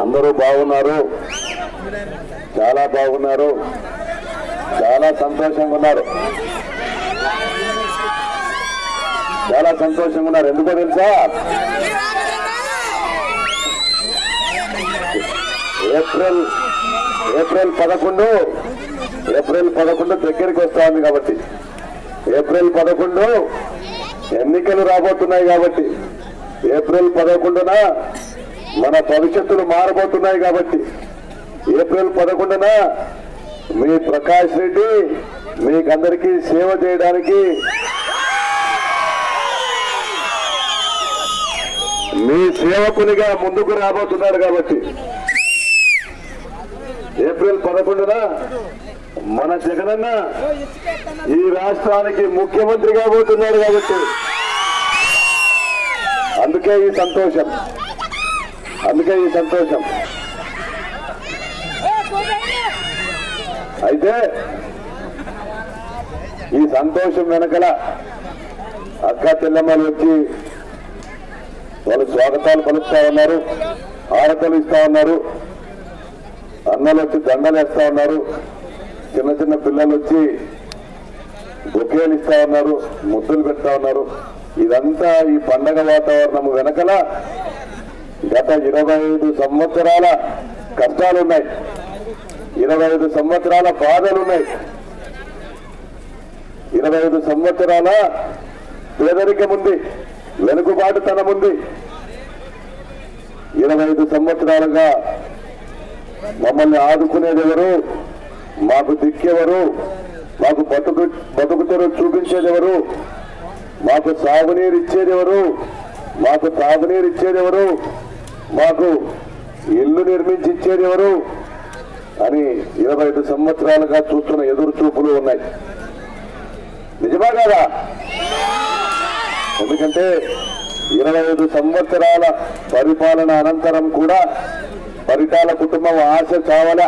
అందరూ బాగున్నారు, చాలా బాగున్నారు, చాలా సంతోషంగా ఉన్నారు, చాలా సంతోషంగా ఉన్నారు. ఎందుకో తెలుసా? ఏప్రిల్ 11 దగ్గరికి వస్తా ఉంది కాబట్టి, ఏప్రిల్ 11 ఎన్నికలు రాబోతున్నాయి కాబట్టి, ఏప్రిల్ 11న మన భవిష్యత్తులు మారబోతున్నాయి కాబట్టి, ఏప్రిల్ 11న మీ ప్రకాష్ రెడ్డి మీకందరికీ సేవ చేయడానికి, మీ సేవకునిగా ముందుకు రాబోతున్నాడు కాబట్టి, ఏప్రిల్ 11న మన జగనన్న ఈ రాష్ట్రానికి ముఖ్యమంత్రి కాబోతున్నాడు కాబట్టి, అందుకే ఈ సంతోషం. అయితే ఈ సంతోషం వెనకల అక్క చెల్లెమ్మలు వచ్చి వాళ్ళు స్వాగతాలు పలుకుతా ఉన్నారు, హారతలు ఇస్తా ఉన్నారు, అన్నలు వచ్చి దండలు వేస్తా ఉన్నారు, చిన్న చిన్న పిల్లలు వచ్చి బొకేలు ఇస్తా ఉన్నారు, ముద్దులు పెడతా ఉన్నారు. ఇదంతా ఈ పండగ వాతావరణం వెనకల గత 25 సంవత్సరాల కష్టాలున్నాయి, 25 సంవత్సరాల బాధలున్నాయి, 25 సంవత్సరాల పేదరికం ఉంది, వెనుకబాటుతనం ఉంది. 25 సంవత్సరాలుగా మమ్మల్ని ఆదుకునేదెవరు, మాకు దిక్కెవరు, మాకు బతుకు తెరువు చూపించేదెవరు, మాకు సాగునీరు ఇచ్చేదెవరు, మాకు తాగునీరు ఇచ్చేదెవరు, మాకు ఇల్లు నిర్మించి ఇచ్చేదెవరు అని 25 సంవత్సరాలుగా చూస్తున్న ఎదురు చూపులు ఉన్నాయి. నిజమా కాదా? ఎందుకంటే 25 సంవత్సరాల పరిపాలన అనంతరం కూడా పరిటాల కుటుంబం ఆశ చావలే,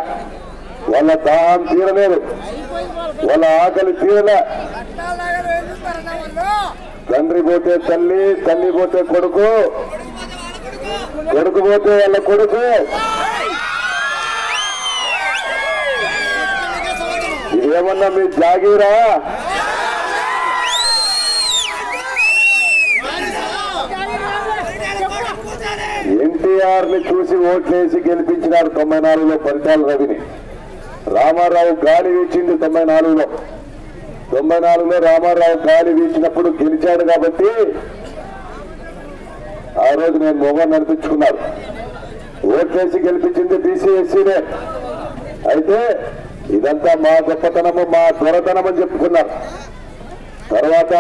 వాళ్ళ దాహం తీరలేదు, వాళ్ళ ఆకలి తీరలే. తండ్రి పోతే తల్లి, తల్లి పోతే కొడుకు, కొడుకు పోతే వాళ్ళ కొడుకు. ఇదేమన్నా మీ జాగీరా? ఎన్టీఆర్ ని చూసి ఓట్లేసి గెలిపించినారు 94లో పరిటాల రవిని. రామారావు గాలి వీచింది 94లో రామారావు గాలి వీచినప్పుడు గెలిచాడు కాబట్టి ఆ రోజు నేను మొగన్ నడిపించుకున్నాను. ఓట్లేసి గెలిపించింది బీసీ ఎస్సీనే. అయితే ఇదంతా మా గొప్పతనము, మా దొరతనం అని చెప్పుకున్నారు. తర్వాత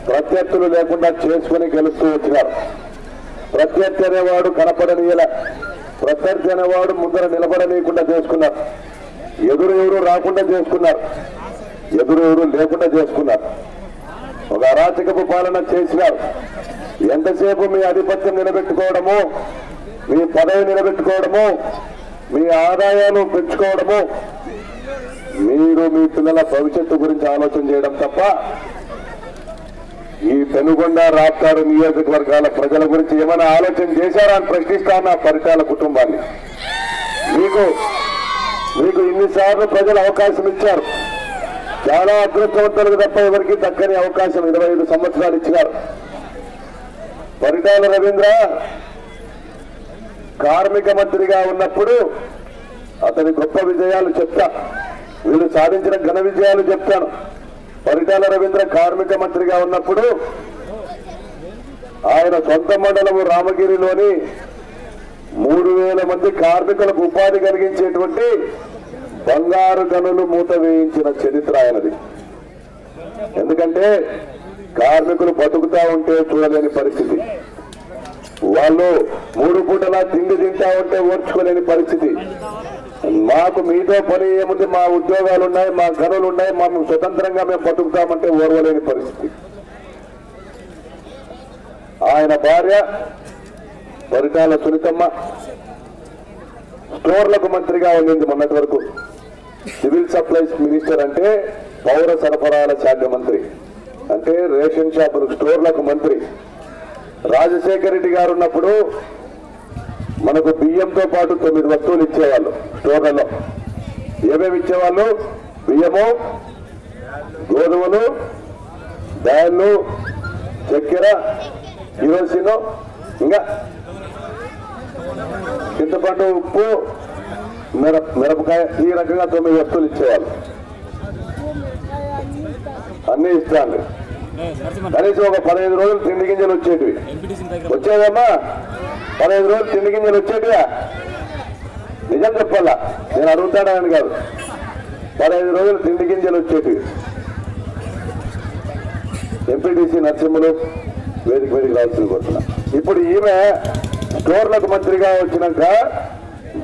ప్రత్యర్థులు లేకుండా చేసుకుని గెలుస్తూ వచ్చినారు. ప్రత్యర్థి అనేవాడు కనపడనీయలే, ప్రత్యర్థి అనేవాడు ముందర నిలబడనీయకుండా చేసుకున్నారు, ఎదురు రాకుండా చేసుకున్నారు, ఎదురు లేకుండా చేసుకున్నారు. ఒక అరాచకపు పాలన చేసినారు. ఎంతసేపు మీ ఆధిపత్యం నిలబెట్టుకోవడము, మీ పదవి నిలబెట్టుకోవడము, మీ ఆదాయాలు పెంచుకోవడము, మీరు మీ పిల్లల భవిష్యత్తు గురించి ఆలోచన చేయడం తప్ప ఈ పెనుగొండ రాప్తాడు నియోజకవర్గాల ప్రజల గురించి ఏమైనా ఆలోచన చేశారా అని ప్రశ్నిస్తాను ఆ పరిటాల కుటుంబాన్ని. మీకు ఇన్నిసార్లు ప్రజలు అవకాశం ఇచ్చారు. చాలా అదృష్టవంతులకు తప్ప ఎవరికి దక్కని అవకాశం 25 సంవత్సరాలు ఇచ్చినారు. పరిటాల రవీంద్ర కార్మిక మంత్రిగా ఉన్నప్పుడు అతని గొప్ప విజయాలు చెప్తా, వీళ్ళు సాధించిన ఘన విజయాలు చెప్తాను. పరిటాల రవీంద్ర కార్మిక మంత్రిగా ఉన్నప్పుడు ఆయన సొంత మండలము రామగిరిలోని 3000 మంది కార్మికులకు ఉపాధి కలిగించేటువంటి బంగారు గనులు మూత వేయించిన చరిత్ర ఆయనది. ఎందుకంటే కార్మికులు బతుకుతా ఉంటే చూడలేని పరిస్థితి, వాళ్ళు 3 పూటలా తిండి తింటా ఉంటే ఓర్చుకోలేని పరిస్థితి. మాకు మీతో పని ఏముంది, మా ఉద్యోగాలు ఉన్నాయి, మా గనులు ఉన్నాయి, మేము స్వతంత్రంగా మేము బతుకుతామంటే ఓర్వలేని పరిస్థితి. ఆయన భార్య పరిటాల సునీతమ్మ స్టోర్లకు మంత్రిగా ఉండింది మొన్నటి వరకు. సివిల్ సప్లైస్ మినిస్టర్ అంటే పౌర సరఫరాల శాఖ మంత్రి, అంటే రేషన్ షాపులకు స్టోర్లకు మంత్రి. రాజశేఖర రెడ్డి గారు ఉన్నప్పుడు మనకు బియ్యంతో పాటు 9 వస్తువులు ఇచ్చేవాళ్ళు స్టోర్లలో. ఏమేమి ఇచ్చేవాళ్ళు? బియ్యము, గోధుమలు, బ్యాళ్ళు, చక్కెర, కిరోసిన్, ఇంకా చింతపండు, ఉప్పు, మిరపకాయ, ఈ రకంగా 9 వస్తువులు ఇచ్చేవాళ్ళు. అన్నీ ఇస్తాను. కనీసం ఒక 15 రోజులు తిండి గింజలు వచ్చేటివి. వచ్చేదమ్మా 15 రోజులు తిండి గింజలు వచ్చేటివా? నిజం చెప్పాలా, నేను అడుగుతానని కాదు. 15 రోజులు తిండి గింజలు వచ్చేటివి. ఎంపీటీసీ నరసింహులు వేదిక రావాల్సింది కోరుతున్నా. ఇప్పుడు ఈమె స్టోర్లకు మంత్రిగా వచ్చినాక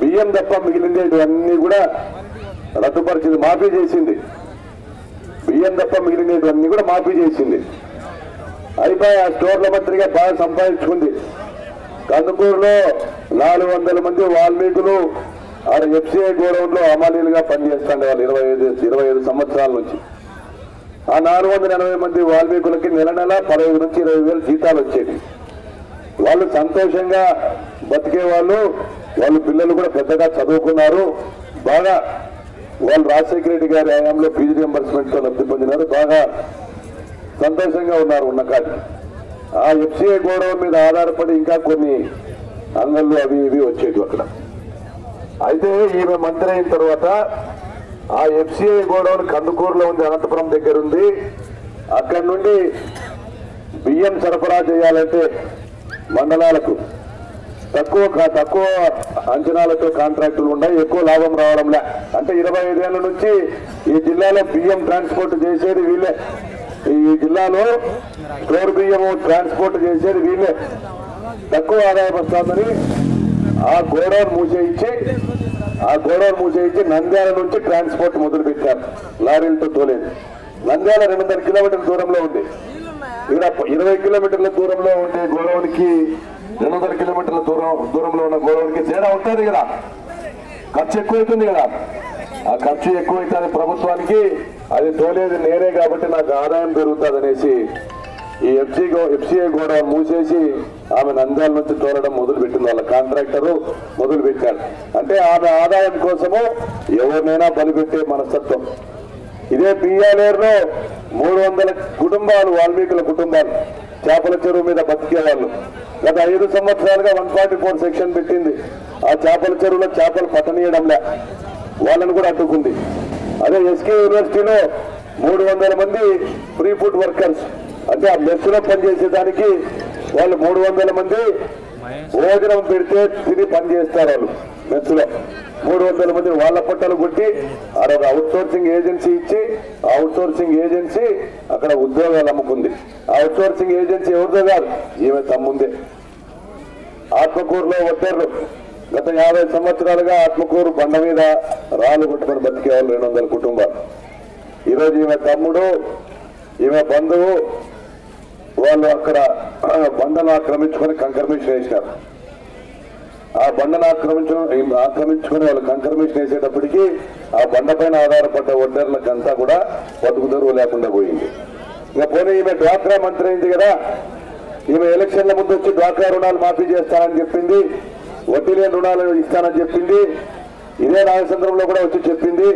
బియ్యం తప్ప మిగిలినవన్నీ కూడా రద్దుపరిచింది, మాఫీ చేసింది. బియ్యం తప్ప మిగిలినవన్నీ కూడా మాఫీ చేసింది. అయిపోయి ఆ స్టోర్ల మంత్రిగా బాగా సంపాదించుకుంది. కందుకూరులో 400 మంది వాల్మీకులు ఆడ ఎఫ్సిఐ గోడౌన్ లో అమాలీలుగా పనిచేస్తుండే వాళ్ళు 25 సంవత్సరాల నుంచి. ఆ 480 మంది వాల్మీకులకి నెల 15 నుంచి 20 వేలు జీతాలు వచ్చేది. వాళ్ళు సంతోషంగా బతికే వాళ్ళు. వాళ్ళ పిల్లలు కూడా పెద్దగా చదువుకున్నారు. బాగా వాళ్ళు రాజశేఖర రెడ్డి గారి హయాంలో ఫీజు రియంబర్స్మెంట్ తో లబ్ధి పొందినారు. బాగా సంతోషంగా ఉన్నారు ఉన్న కాదు. ఆ ఎఫ్సిఐ గోడౌన్ మీద ఆధారపడి ఇంకా కొన్ని అంగళ్ళు అవి ఇవి వచ్చేవి అక్కడ. అయితే ఈమె మంత్రి అయిన తర్వాత ఆ ఎఫ్సిఐ గోడౌన్ కందుకూరులో ఉంది, అనంతపురం దగ్గర ఉంది. అక్కడి నుండి బియ్యం సరఫరా చేయాలంటే మండలాలకు తక్కువ అంచనాలతో కాంట్రాక్టులు ఉన్నాయి, ఎక్కువ లాభం రావడంలే. అంటే 25 ఏళ్ల నుంచి ఈ జిల్లాలో బియ్యం ట్రాన్స్పోర్ట్ చేసేది వీళ్ళే. ఈ జిల్లాలో స్టోర్ బియ్యము ట్రాన్స్పోర్ట్ చేసేది వీళ్ళే. తక్కువ ఆదాయం వస్తుందని ఆ గోడౌన్ మూసేయించి నంద్యాల నుంచి ట్రాన్స్పోర్ట్ మొదలు పెట్టారు. లారీలతో తోలేదు. నంద్యాల 200 కిలోమీటర్ల దూరంలో ఉంది. ఇక్కడ 20 కిలోమీటర్ల దూరంలో ఉండే గోడౌన్కి 200 కిలోమీటర్ల దూరంలో ఉన్న గోడౌన్కి తేడా ఉంటుంది కదా. ఖర్చు ఎక్కువైతుంది కదా. ఆ ఖర్చు ఎక్కువైతుంది ప్రభుత్వానికి. అది తోలేది నేనే కాబట్టి నాకు ఆదాయం పెరుగుతుంది అనేసి ఈ ఎఫ్సిఐ గోడౌన్ మూసేసి ఆమె నంద్యాల నుంచి తోలడం మొదలుపెట్టింది. వాళ్ళ కాంట్రాక్టరు మొదలు పెట్టాడు. అంటే ఆమె ఆదాయం కోసము ఎవరినైనా బలిపెట్టే మనస్తత్వం. ఇదే పియ్యాలేరులో 300 కుటుంబాలు, వాల్మీకుల కుటుంబాలు చేపల చెరువు మీద బతికేవాళ్ళు. గత 5 సంవత్సరాలుగా 144 సెక్షన్ పెట్టింది. ఆ చేపల చెరువులో చేపలు పట్టనీయడంలే, వాళ్ళని కూడా అడ్డుకుంది. అదే ఎస్కే యూనివర్సిటీలో 300 మంది ఫ్రీ ఫుడ్ వర్కర్స్, అంటే ఆ మెస్సులో పనిచేసేదానికి వాళ్ళు 300 మంది భోజనం పెడితే తిని పనిచేస్తారు. వాళ్ళు మెస్సులో 300 మంది వాళ్ళ పొట్టలు కొట్టి ఆడ ఒక అవుట్సోర్సింగ్ ఏజెన్సీ ఇచ్చి ఆ అవుట్సోర్సింగ్ ఏజెన్సీ అక్కడ ఉద్యోగాలు అమ్ముకుంది. ఆ అవుట్సోర్సింగ్ ఏజెన్సీ ఎవరిదో కాదు, ఈమె తమ్ముందే. ఆత్మకూరులో ఒట్టేర్లు గత 50 సంవత్సరాలుగా ఆత్మకూరు బండ మీద రాళ్ళు కొట్టుకొని బతికే వాళ్ళు 200 కుటుంబాలు. ఈరోజు ఈమె తమ్ముడు, ఈమె బంధువు వాళ్ళు అక్కడ బండను ఆక్రమించుకొని కంకర్మిషన్ వేసినారు. ఆ బండను ఆక్రమించుకొని వాళ్ళు కంకర్మిషన్ వేసేటప్పటికీ ఆ బండ పైన ఆధారపడ్డ ఒడ్డర్లకంతా కూడా బతుకుదరువు లేకుండా పోయింది. ఇంకా పోనీ ఈమె డ్వాక్రా మంత్రి అయింది కదా. ఈమె ఎలక్షన్ల ముందు వచ్చి డ్వాక్రా రుణాలు మాఫీ చేస్తానని చెప్పింది, వడ్డీ లేని రుణాలు ఇస్తానని చెప్పింది. ఇదే నాగచంద్రంలో కూడా వచ్చి చెప్పింది.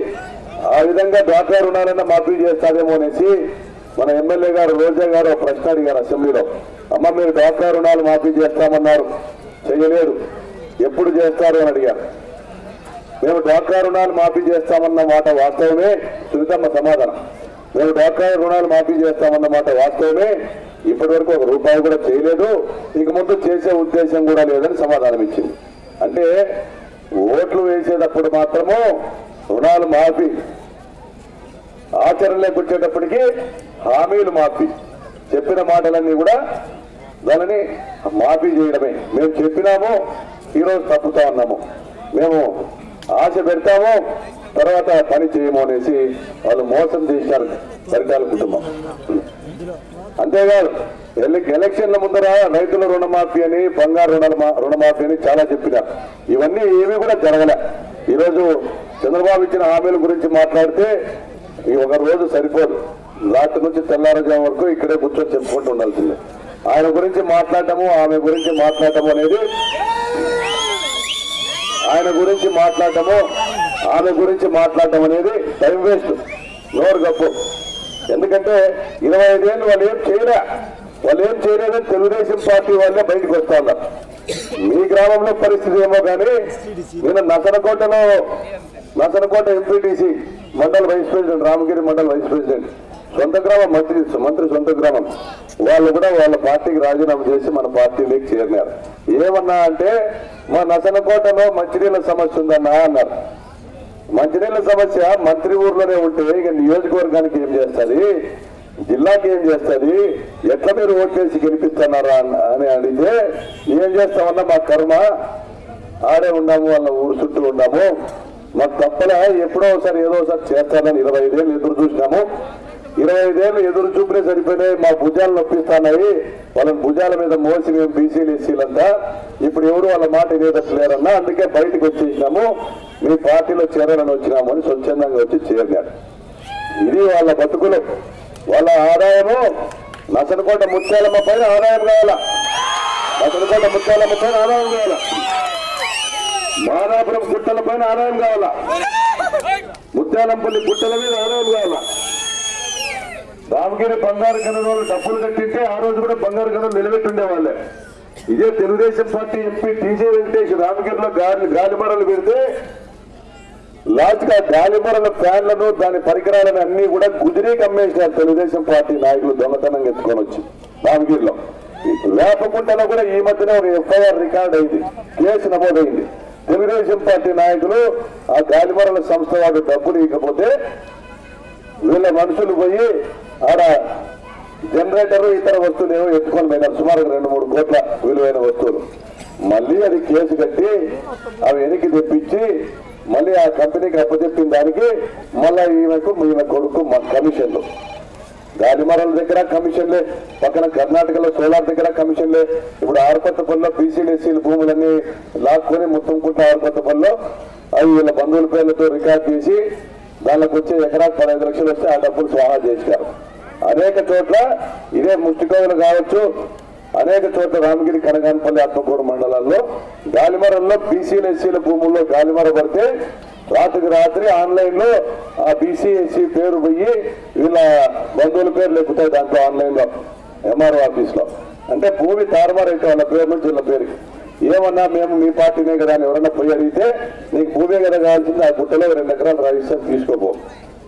ఆ విధంగా డ్వాక్రా రుణాలన్నా మాఫీ చేస్తాదేమో అనేసి మన ఎమ్మెల్యే గారు రోజా గారు ఒక ప్రశ్న అడిగారు అసెంబ్లీలో. అమ్మ మీరు డ్వాక్రా రుణాలు మాఫీ చేస్తామన్నారు, చేయలేదు, ఎప్పుడు చేస్తారు అని అడిగారు. మేము డ్వాక్రా రుణాలు మాఫీ చేస్తామన్న మాట వాస్తవమే. సునీతమ్మ సమాధానం, మేము డ్వాక్రా రుణాలు మాఫీ చేస్తామన్న మాట వాస్తవమే, ఇప్పటి వరకు 1 రూపాయి కూడా చేయలేదు, ఇక ముందు చేసే ఉద్దేశం కూడా లేదని సమాధానం ఇచ్చింది. అంటే ఓట్లు వేసేటప్పుడు మాత్రము రుణాలు మాఫీ, ఆచరణలోకి వచ్చేటప్పటికి హామీలు మాఫీ, చెప్పిన మాటలన్నీ కూడా దానిని మాఫీ చేయడమే. మేము చెప్పినాము, ఈరోజు తప్పుతా ఉన్నాము, మేము ఆశ పెడతాము, తర్వాత పని చేయము అనేసి వాళ్ళు మోసం చేశారు పరిటాల కుటుంబం. అంతేకాదు ఎలక్షన్ల ముందర రైతుల రుణమాఫీ అని, బంగారు రుణమాఫీ అని చాలా చెప్పినారు. ఇవన్నీ ఏమీ కూడా జరగలే. ఈరోజు చంద్రబాబు ఇచ్చిన హామీల గురించి మాట్లాడితే ఈ ఒక రోజు సరిపోదు, రాత్రి నుంచి తెల్లారుజాము వరకు ఇక్కడే కూర్చొని చెప్పుకుంటూ ఉండాల్సిందే. ఆయన గురించి మాట్లాడటము, ఆమె గురించి మాట్లాడటము అనేది ఆయన గురించి మాట్లాడటము ఆమె గురించి మాట్లాడటం అనేది టైం వేస్ట్, నోరు గప్పు. ఎందుకంటే 25 ఏళ్ళు వాళ్ళు ఏం చేయలేదని తెలుగుదేశం పార్టీ వాళ్ళే బయటకు వస్తా ఉన్నారు. మీ గ్రామంలో పరిస్థితి ఏమో కానీ నేను Nasanakota MPTC mandal vice president, Ramagiri mandal vice president, సొంత గ్రామం మంత్రి సొంత గ్రామం, వాళ్ళు కూడా వాళ్ళ పార్టీకి రాజీనామా చేసి మన పార్టీలోకి చేరినారు. ఏమన్నా అంటే మా నసనకోటలో మంచినీళ్ళ సమస్య ఉందన్నా అన్నారు. మంచినీళ్ళ సమస్య మంత్రి ఊర్లోనే ఉంటే ఇక నియోజకవర్గానికి ఏం చేస్తుంది, జిల్లాకి ఏం చేస్తుంది, ఎట్లా మీరు ఓట్లేసి గెలిపిస్తున్నారా అని అడిగితే ఏం చేస్తామన్నా మా కర్మ, ఆడే ఉన్నాము, వాళ్ళ ఊరు చుట్టూ ఉన్నాము, మాకు తప్పలే, ఎప్పుడో ఒకసారి ఏదో ఒకసారి చేస్తానని 25 ఏళ్ళు ఎదురు చూసినాము. 25 ఏళ్ళు ఎదురు చూపునే సరిపోయినాయి, మా భుజాలు నొప్పిస్తున్నాయి, వాళ్ళని భుజాల మీద మోసి మేము బీసీలు ఎస్సీలంతా ఇప్పుడు ఎవరు వాళ్ళ మాట వినేటట్లేరన్నా, అందుకే బయటకు వచ్చేసినాము, మీ పార్టీలో చేరాలని వచ్చినాము అని స్వచ్ఛందంగా వచ్చి చేరినాడు. ఇది వాళ్ళ బతుకులు, వాళ్ళ ఆదాయము. నసనకోట ముత్యాలమ్మ పైన ఆదాయం కావాలా, నసనకోట ముత్యాలమ్మ పైన ఆదాయం కావాలా, మాదాపురం గుట్టల పైన ఆదాయం కావాలా, ముత్యాలంపల్లి గుట్టల మీద ఆదాయం కావాలా. రామగిరి బంగారు గనులు డబ్బులు కట్టింటే ఆ రోజు కూడా బంగారు గనులు నిలబెట్టుండే వాళ్ళే. ఇదే Telugu Desam party MP TJ Venkatesh రామగిరిలో గాలిమరలు పెడితే లాస్ట్ గా గాలిమరల ఫ్యాన్లను దాని పరికరాలను అన్ని కూడా గుజరీకి అమ్మేసినారు తెలుగుదేశం పార్టీ నాయకులు దొంగతనంగా ఎత్తుకొని వచ్చి రామగిరిలో. లేపకుంటలో కూడా ఈ మధ్యన ఒక ఎఫ్ఐఆర్ రికార్డ్ అయింది, కేసు నమోదైంది. తెలుగుదేశం పార్టీ నాయకులు ఆ గాలిమరల సంస్థ వాడు డబ్బులు ఇవ్వకపోతే వీళ్ళ మనుషులు పోయి ఆడ జనరేటర్ ఇతర వస్తువులు ఏవో ఎత్తుకొని పోయినారు, సుమారు 2-3 కోట్ల విలువైన వస్తువులు. మళ్ళీ అది కేసు కట్టి అవి వెనక్కి తెప్పించి మళ్ళీ ఆ కంపెనీకి అప్పచెప్పిన దానికి మళ్ళా ఈమె కొడుకు కమిషన్లు. గాలిమరల దగ్గర కమిషన్లే, పక్కన కర్ణాటకలో సోలార్ దగ్గర కమిషన్లే. ఇప్పుడు ఆరుకొత్తపల్లిలో బీసీలు ఎస్సీలు భూములన్నీ లాక్కొని ముత్తంకుంట ఆరుకొత్తపల్లిలో అవి వీళ్ళ బంధువుల పేర్లతో రికార్డ్ చేసి దానికి వచ్చే ఎకరాకు 15 లక్షలు వస్తే ఆ డబ్బులు స్వాహా చేశారు. అనేక చోట్ల ఇదే ముష్టికోవులు కావచ్చు, అనేక చోట్ల రామగిరి, కనగానపల్లి, ఆత్మకూరు మండలాల్లో గాలిమరల్లో బీసీలు ఎస్సీల భూముల్లో గాలిమర పడితే రాత్రికి రాత్రి ఆన్లైన్ లో ఆ బీసీ ఎస్సీ పేరు పోయి వీళ్ళ బంధువుల పేర్లు ఎక్కుతాయి దాంట్లో ఆన్లైన్ లో ఎంఆర్ఓ ఆఫీస్ లో. అంటే భూమి తారుమారైతే వాళ్ళ పేరు నుంచి వీళ్ళ పేరుకి. ఏమన్నా మేము మీ పార్టీనే కదా అని ఎవరన్నా పోయి అడిగితే నీకు భూమే కదా కావాల్సింది, ఆ గుట్టలో 2 ఎకరాలు రాయిస్తే తీసుకోపో,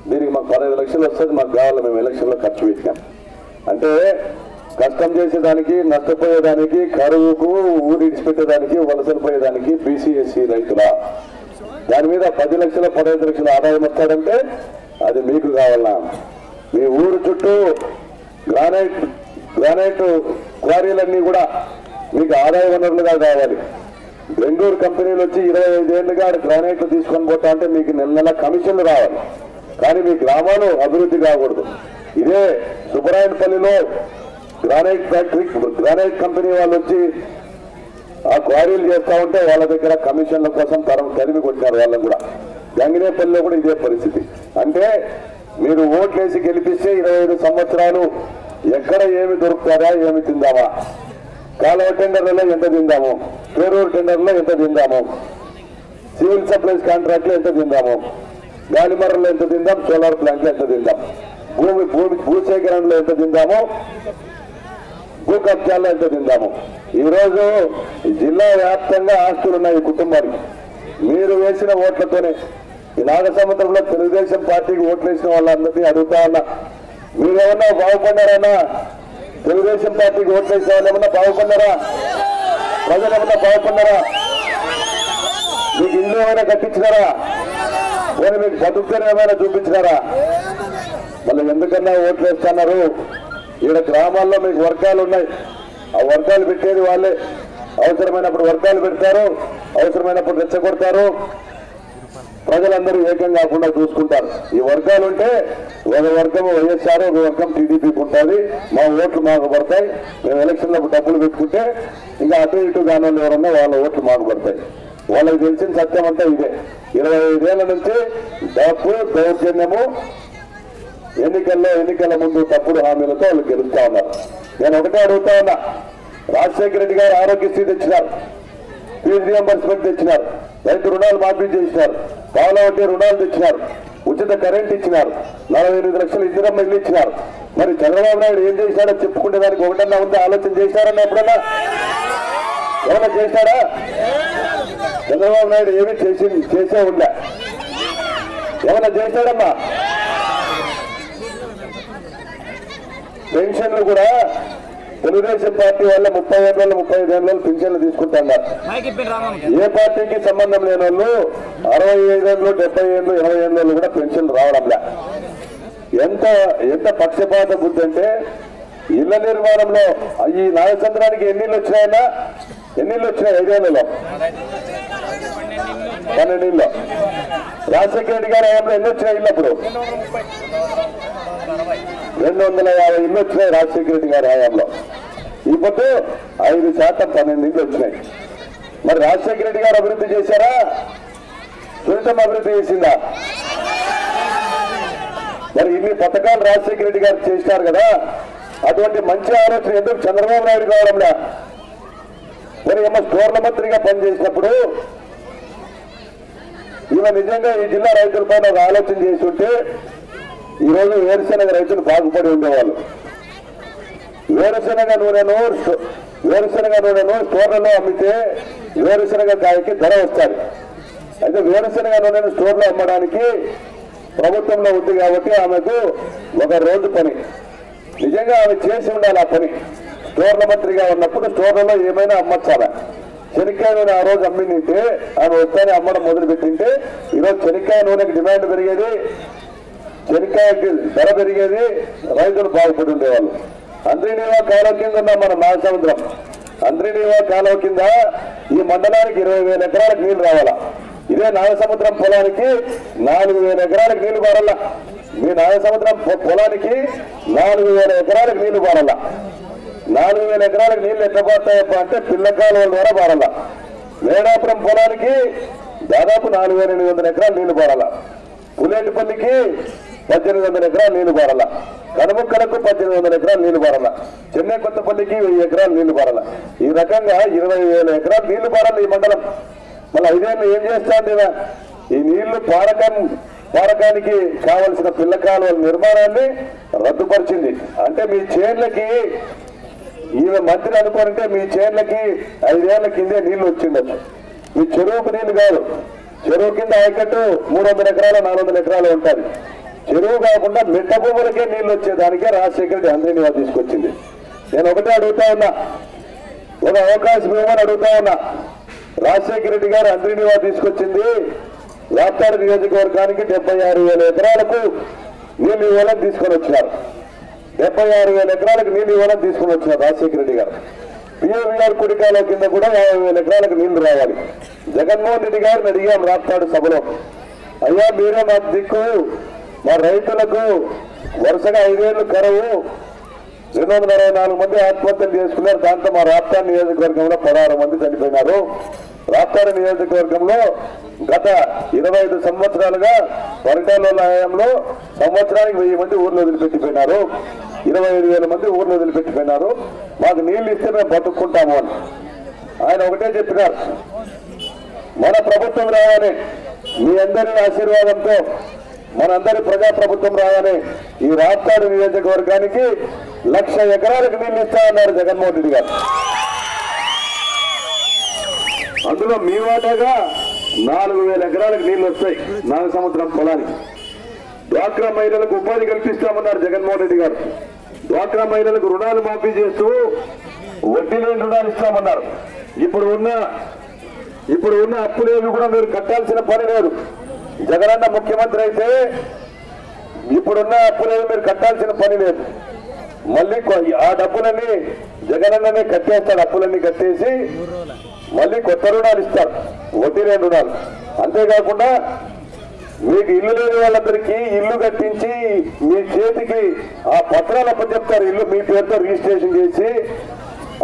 దీనికి మాకు 15 లక్షలు వస్తుంది, మాకు కావాలి, మేము ఎలక్షన్ లో ఖర్చు పెట్టినాం. అంటే కష్టం చేసేదానికి, నష్టపోయేదానికి, కరువుకు, ఊరు ఇడిచిపెట్టేదానికి, వలసలు పోయేదానికి బీసీ ఎస్సీ రైతుల దాని మీద 10 లక్షలు 15 లక్షల ఆదాయం వస్తాడంటే అది మీకు కావాలా? మీ ఊరు చుట్టూ గ్రానైట్ క్వారీలన్నీ కూడా మీకు ఆదాయ వనరులుగా కావాలి. బెంగళూరు కంపెనీలు వచ్చి 25 ఏళ్లుగా గ్రానైట్లు తీసుకొని పోతా అంటే మీకు నెల కమిషన్లు రావాలి, కానీ మీ గ్రామాలు అభివృద్ధి కాకూడదు. ఇదే సుబ్బరాయనపల్లిలో గ్రానైట్ కంపెనీ వాళ్ళు వచ్చి ఆ క్వారీలు చేస్తా ఉంటే వాళ్ళ దగ్గర కమిషన్ల కోసం తరిమి కొట్టినారు వాళ్ళని కూడా. గంగినేపల్లిలో కూడా ఇదే పరిస్థితి. అంటే మీరు ఓట్లేసి గెలిపిస్తే 25 సంవత్సరాలు ఎక్కడ ఏమి దొరుకుతారా, ఏమి తిందామా, కాలువ టెండర్లలో ఎంత తిందాము, పేరూరు టెండర్లో ఎంత తిందాము, సివిల్ సప్లైస్ కాంట్రాక్ట్లో ఎంత తిందాము, గాలిమరల్లో ఎంత తిందాం, సోలార్ ప్లాంట్లో ఎంత తిందాం, భూసేకరణలో ఎంత తిందాము, భూ కబ్జాల్లో ఎంత తిందాము. ఈరోజు జిల్లా వ్యాప్తంగా ఆస్తులున్నాయి ఈ కుటుంబానికి. మీరు వేసిన ఓట్లతోనే ఈ నాగసముద్రంలో తెలుగుదేశం పార్టీకి ఓట్లు వేసిన వాళ్ళందరినీ అడుగుతా ఉన్నా, మీరేమన్నా బాగుపడ్డారన్నా? తెలుగుదేశం పార్టీకి ఓట్లు వేసిన వాళ్ళు ఏమన్నా బాగుపడ్డారా? ప్రజలు ఏమన్నా బాగుపడ్డారా? మీకు ఇల్లు ఏమైనా కట్టించినారా? పోనీ మీకు బతుకుని ఏమైనా చూపించినారా? మళ్ళీ ఎందుకన్నా ఓట్లు వేస్తున్నారు? ఈడ గ్రామాల్లో మీకు వర్గాలు ఉన్నాయి, ఆ వర్గాలు పెట్టేది వాళ్ళే. అవసరమైనప్పుడు వర్గాలు పెడతారు, అవసరమైనప్పుడు రెచ్చగొడతారు, ప్రజలందరూ ఏకం కాకుండా చూసుకుంటారు. ఈ వర్గాలు ఉంటే ఒక వర్గం వైఎస్ఆర్, ఒక వర్గం టీడీపీకి ఉంటుంది, మా ఓట్లు మాకు పడతాయి. మేము ఎలక్షన్లో డబ్బులు పెట్టుకుంటే ఇంకా అటు ఇటు కాని ఎవరన్నా వాళ్ళ ఓట్లు మాకు పడతాయి. వాళ్ళకి తెలిసిన సత్యం అంటే ఇదే. 25 ఏళ్ల నుంచి డబ్బు, దౌర్జన్యము, ఎన్నికల ముందు తప్పుడు హామీలతో వాళ్ళు గెలుస్తా ఉన్నారు. నేను ఒకటే అడుగుతా ఉన్నా, రాజశేఖర రెడ్డి గారు ఆరోగ్యశ్రీ తెచ్చినారు, ఫీజు రియంబర్స్మెంట్ తెచ్చినారు. రైతు రుణాలు మాఫీ చేసినారు, పావుల వడ్డీ రుణాలు తెచ్చినారు, ఉచిత కరెంట్ ఇచ్చినారు, 48 లక్షలు ఇందిరమ్మ ఇల్లు ఇచ్చినారు. మరి చంద్రబాబు నాయుడు ఏం చేశాడో చెప్పుకునే దానికి ఒకటన్నా ఉంటే ఆలోచన చేశారన్నా ఎప్పుడన్నా ఏమన్నా చేశాడా? చంద్రబాబు నాయుడు ఏమీ చేసే ఉందా? ఏమన్నా చేశాడమ్మా? పెన్షన్లు కూడా తెలుగుదేశం పార్టీ వల్ల 30 ఏళ్ళు 35 ఏళ్ళు పెన్షన్లు తీసుకుంటున్నారు. ఏ పార్టీకి సంబంధం లేని వాళ్ళు 65 ఏళ్ళు 70 ఏళ్ళు 20 ఏళ్ళు కూడా పెన్షన్లు రావడంలే. ఎంత పక్షపాత బుద్ధి అంటే ఇళ్ల నిర్మాణంలో ఈ నాగచంద్రానికి ఎన్నిళ్ళు వచ్చినాయన్నా? ఎన్నిళ్ళు వచ్చినాయి? 5 ఏళ్లలో 12 ఇళ్ళు. రాజశేఖర రెడ్డి గారి హయాంలో ఎన్ని వచ్చినాయి ఇళ్ళు? అప్పుడు 250 ఇళ్ళు వచ్చినాయి రాజశేఖర రెడ్డి గారి హయాంలో. ఇప్పుడు 5% 12 ఇళ్ళు వచ్చినాయి. మరి రాజశేఖర రెడ్డి గారు అభివృద్ధి చేశారా? సునీతమ్మ అభివృద్ధి చేసిందా? మరి ఇన్ని పథకాలు రాజశేఖర రెడ్డి గారు చేసినారు కదా, అటువంటి మంచి ఆలోచన ఎందుకు చంద్రబాబు నాయుడు కావడంలా? మరి ఏమో స్టోర్ల మంత్రిగా పనిచేసినప్పుడు ఈమె నిజంగా ఈ జిల్లా రైతులపైన ఒక ఆలోచన చేసి ఉంటే ఈరోజు వేరుశెనగ రైతులు బాగుపడి ఉండేవాళ్ళు. వేరుశెనగ నూనెను స్టోర్లలో అమ్మితే వేరుశెనగ కాయకి ధర వస్తుంది. అయితే వేరుశెనగ నూనెను స్టోర్లో అమ్మడానికి ప్రభుత్వంలో ఉంది కాబట్టి ఆమెకు ఒక రోజు పని. నిజంగా ఆమె చేసి ఉండాలి ఆ పని. స్టోర్ల మంత్రిగా ఉన్నప్పుడు స్టోర్లలో ఏమైనా అమ్మచ్చాలా? శనక్కాయ నూనె ఆ రోజు అమ్మింటే ఆమె వస్తానే అమ్మడం మొదలుపెట్టింటే ఈరోజు శనక్కాయ నూనెకి డిమాండ్ పెరిగేది, శనక్కాయకి ధర పెరిగేది, రైతులు బాగుపడి ఉండేవాళ్ళు. అంద్రినీవా కాలువ కింద ఉన్న మన మహాసముద్రం, అంద్రినీవా కాలువ కింద ఈ మండలానికి 20,000 ఎకరాలకు నీళ్లు రావాలా. ఇదే నాగసముద్రం పొలానికి 4,000 ఎకరాలకు నీళ్లు పారాల. మీ నాగసముద్రం పొలానికి 4,000 ఎకరాలకు నీళ్లు పారాల. 4,000 ఎకరాలకు నీళ్లు ఎట్లా పోతాయప్ప అంటే పిల్లకాలువల ద్వారా పారాల. వేడాపురం పొలానికి దాదాపు 4,800 ఎకరాలు నీళ్లు పారాల. పులేటిపల్లికి 1,800 ఎకరాలు నీళ్లు పారాల. కనుముక్కలకు 1,800 ఎకరాలు నీళ్లు పారాల. చెన్నై కొత్తపల్లికి 1000 ఎకరాలు నీళ్లు పారాల. ఈ రకంగా 20,000 ఎకరాలు నీళ్లు పారాలి ఈ మండలం. మళ్ళీ 5 ఏళ్ళు ఏం చేస్తాంది? ఈ నీళ్లు పారకానికి కావలసిన పిల్ల కాలువల నిర్మాణాన్ని రద్దుపరిచింది. అంటే మీ చేన్లకి ఈమె మంత్రి అనుకోనంటే మీ చేన్లకి 5 ఏళ్ల కిందే నీళ్లు వచ్చిండొచ్చు. మీ చెరువుకు నీళ్లు కాదు. చెరువు కింద ఆయకట్టు 300 ఎకరాలు 400 ఎకరాలు ఉంటుంది. చెరువు కాకుండా మిట్ట భూములకే నీళ్లు వచ్చేదానికే రాజశేఖర రెడ్డి అంద్రినీవా తీసుకొచ్చింది. నేను ఒకటే అడుగుతా ఉన్నా, ఒక అవకాశం ఇవ్వమని అడుగుతా ఉన్నా. రాజశేఖర రెడ్డి గారు అంద్రినీవా తీసుకొచ్చింది రాప్తాడు నియోజకవర్గానికి 76,000 ఎకరాలకు నీళ్లు ఇవ్వాలని తీసుకొని వచ్చినారు. 76,000 ఎకరాలకు నీళ్లు ఇవ్వాలని తీసుకొని వచ్చినారు రాజశేఖర రెడ్డి గారు. పిఏవిఆర్ కుడికాల కింద కూడా 50,000 ఎకరాలకు నీళ్లు రావాలి. జగన్మోహన్ రెడ్డి గారిని అడిగాం రాప్తాడు సభలో, అయ్యా మీరే మా దిక్కు, మా రైతులకు వరుసగా 5 ఏళ్లు కరువు, 224 మంది ఆత్మహత్యలు చేసుకున్నారు. దాంతో మా రాప్తాడు నియోజకవర్గంలో 16 మంది చనిపోయినారు. రాప్తాడు నియోజకవర్గంలో గత 25 సంవత్సరాలుగా పరిటాల హయాంలో సంవత్సరానికి 1000 మంది ఊర్లో వదిలిపెట్టిపోయినారు. 25,000 మంది ఊర్లో వదిలిపెట్టిపోయినారు. మాకు నీళ్లు ఇస్తే మేము బతుక్కుంటాము అని ఆయన ఒకటే చెప్పినారు, మన ప్రభుత్వం రాగానే మీ అందరి ఆశీర్వాదంతో మనందరి ప్రజాప్రభుత్వం రాగానే ఈ రాప్తాడు నియోజకవర్గానికి 1,00,000 ఎకరాలకు నీళ్లు ఇస్తామన్నారు జగన్మోహన్ రెడ్డి గారు. అందులో మీ వాటాగా 4,000 ఎకరాలకు నీళ్లు వస్తాయి నాగసముద్రం పొలానికి. డ్వాక్రా మహిళలకు ఉపాధి కల్పిస్తామన్నారు జగన్మోహన్ రెడ్డి గారు. డ్వాక్రా మహిళలకు రుణాలు మాఫీ చేస్తూ వడ్డీ లేని రుణాలు ఇస్తామన్నారు. ఇప్పుడు ఉన్న అప్పులేవి కూడా మీరు కట్టాల్సిన పని లేదు. జగనన్న ముఖ్యమంత్రి అయితే ఇప్పుడున్న అప్పులేవి మీరు కట్టాల్సిన పని లేదు. మళ్ళీ ఆ డబ్బులన్నీ జగనన్ననే కట్టేస్తాడు. అప్పులన్నీ కట్టేసి మళ్ళీ కొత్త రుణాలు ఇస్తారు, వడ్డీ లేని రుణాలు. అంతేకాకుండా మీకు ఇల్లు లేని వాళ్ళందరికీ ఇల్లు కట్టించి మీ చేతికి ఆ పత్రాలు అప్పచెప్తారు. ఇల్లు మీ పేరుతో రిజిస్ట్రేషన్ చేసి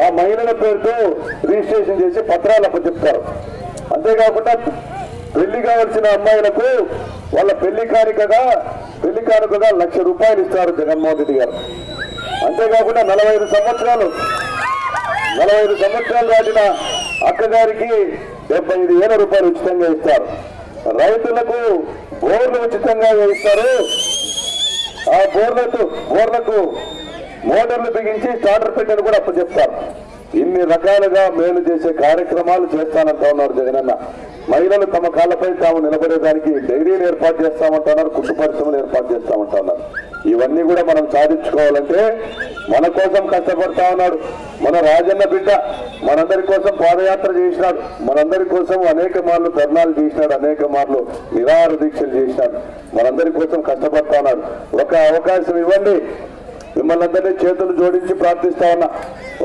ఆ మహిళల పేరుతో రిజిస్ట్రేషన్ చేసి పత్రాలు అప్పచెప్తారు. అంతేకాకుండా పెళ్లి కావాల్సిన అమ్మాయిలకు వాళ్ళ పెళ్లి కానుకగా 1,00,000 రూపాయలు ఇస్తారు జగన్మోహన్ రెడ్డి గారు. అంతేకాకుండా 45 సంవత్సరాలు దాటిన అక్కగారికి 75,000 రూపాయలు ఉచితంగా ఇస్తారు. రైతులకు బోర్లు ఉచితంగా ఇస్తారు. ఆ బోర్లకు మోటార్లు బిగించి స్టార్టర్ పెట్టని కూడా అప్పచెప్తారు. ఇన్ని రకాలుగా మేలు చేసే కార్యక్రమాలు చేస్తానంటా ఉన్నారు జగనన్న. మహిళలు తమ కాళ్ళపై తాము నిలబడేదానికి డైరీలు ఏర్పాటు చేస్తామంటున్నారు, కుట్టు పరిశ్రమలు ఏర్పాటు చేస్తామంటున్నారు. ఇవన్నీ కూడా మనం సాధించుకోవాలంటే మన కోసం కష్టపడతా ఉన్నాడు మన రాజన్న బిడ్డ. మనందరి కోసం పాదయాత్ర చేసినాడు, మనందరి కోసం అనేక మార్లు ధర్నాలు చేసినాడు, అనేక మార్లు నిరాహార దీక్షలు చేసినాడు, మనందరి కోసం కష్టపడతా ఉన్నాడు. ఒక అవకాశం ఇవ్వండి, మిమ్మల్ని అందరినీ చేతులు జోడించి ప్రార్థిస్తా ఉన్నా,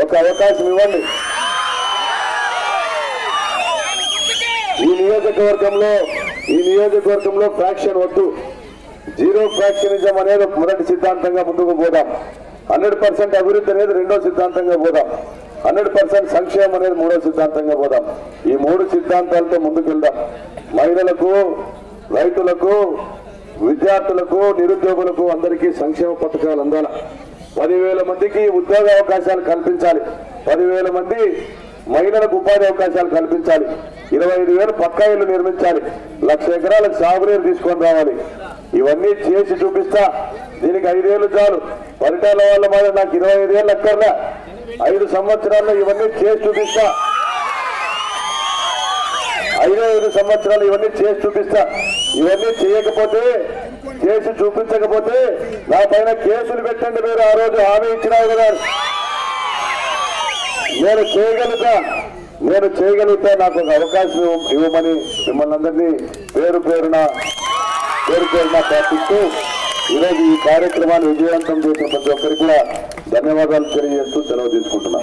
ఒక అవకాశం ఇవ్వండి. ఈ నియోజకవర్గంలో ఫ్రాక్షన్ వద్దు, జీరో ఫ్రాక్షనిజం అనేది మొదటి సిద్ధాంతంగా ముందుకు పోదాం. 100% అభివృద్ధి అనేది రెండో సిద్ధాంతంగా పోదాం. 100% సంక్షేమం అనేది మూడో సిద్ధాంతంగా పోదాం. ఈ మూడు సిద్ధాంతాలతో ముందుకెళ్దాం. మహిళలకు, రైతులకు, విద్యార్థులకు, నిరుద్యోగులకు అందరికీ సంక్షేమ పథకాలు అందాల. 10,000 మందికి ఉద్యోగ అవకాశాలు కల్పించాలి. 10,000 మంది మహిళలకు ఉపాధి అవకాశాలు కల్పించాలి. 25,000 పక్కా ఇళ్లు నిర్మించాలి. 1,00,000 ఎకరాలకు సాగునీరు తీసుకొని రావాలి. ఇవన్నీ చేసి చూపిస్తా. దీనికి 5 ఏళ్ళు చాలు. పరిటాల వాళ్ళ మీద నాకు 25 ఏళ్ళు అక్కర్లే. 5 సంవత్సరాల్లో ఇవన్నీ చేసి చూపిస్తా. 5 సంవత్సరాలు ఇవన్నీ చేసి చూపిస్తా. ఇవన్నీ చేయకపోతే, చేసి చూపించకపోతే నా పైన కేసులు పెట్టండి. మీరు ఆ రోజు హామీ ఇచ్చినావు కదా, నేను చేయగలుగుతా, నాకు ఒక అవకాశం ఇవ్వమని మిమ్మల్ని అందరినీ పేరు పేరున ప్రార్థిస్తూ ఈరోజు ఈ కార్యక్రమాన్ని విజయవంతం చేసిన ప్రతి ఒక్కరికి కూడా ధన్యవాదాలు తెలియజేస్తూ సెలవు తీసుకుంటున్నా.